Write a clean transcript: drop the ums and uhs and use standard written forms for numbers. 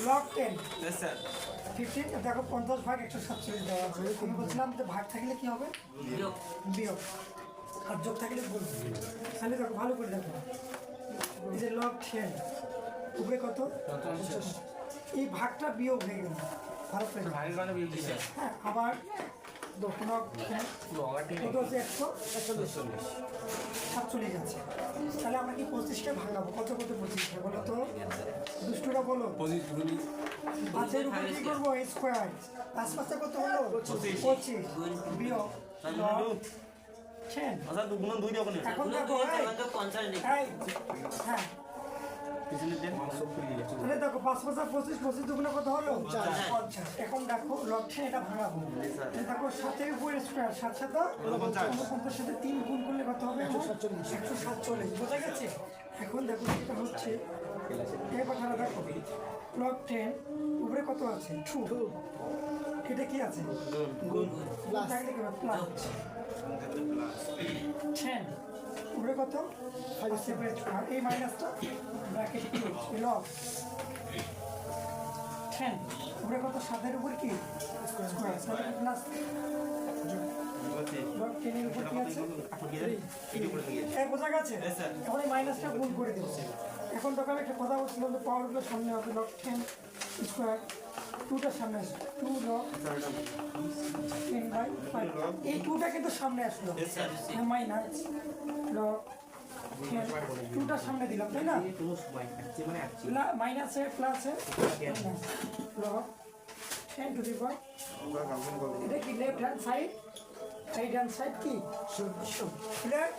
log 10 yes sir 15 দেখো 50 ভাগ 147 দেওয়া আছে আমি বলছিলাম যে ভাগ থাকলে কি হবে বিয়োগ আর যোগ থাকলে গুণ তাহলে দেখো ভালো করে দেখো এই যে লগ 10 উপরে কত 50 এই ভাগটা বিয়োগ হয়ে গেল ভালো করে भागे वाला भी है হ্যাঁ আবার লগ 10 কত আছে 147 আছে তাহলে আমরা কি 25কে ভাঙাবো কত কত 25কে বলো তো দুষ্টুরা বলো 25 গুণি পাঁচের উপরে কি করবো স্কোয়ার পাঁচ পাঁচে কত হলো 25 বিয়োগ লগ 10 আচ্ছা দু গুণ 2 দিও কোন এখন দেখো হ্যাঁ পিছনে দেন 500 তাহলে দেখো 5 5 25 25 দুগুণে কত হলো 50 এখন দেখো লগ 10 এটা ভাঙাবো দেখো 7 এর উপরে স্কোয়ার 7 7 49 সাথে 3 গুণ করলে কত হবে 147 বোঝা গেছে এখন দেখো এটা হচ্ছে এই কথাটা দেখো লগ 10 উপরে কত আছে 2 এটা কি আছে গুণ প্লাস প্লাস 10 উপরে কত সেপারেট আর এই মাইনাসটা ব্র্যাকেট লগ 10 উপরে কত 7 এর উপরে কি স্কয়ার তাহলে প্লাস লগ 10 এর উপর কি আছে এই বোঝা গেছে এখন এই মাইনাসটা গুণ করে দেব এখন তখন একটা কথা বলছিলাম যে পাওয়ারগুলো সামনে হবে লগ 10 স্কয়ার 2টার সামনে আসবে 2 লগ 10/5 এই 2টা কিন্তু সামনে আসলো মাইনাস লগ 2টার সামনে দিলাম তাই না মাইনাসে প্লাসে লগ 10 টু দি পাওয়ার এটা কি left hand side right hand side কি ক্লিয়ার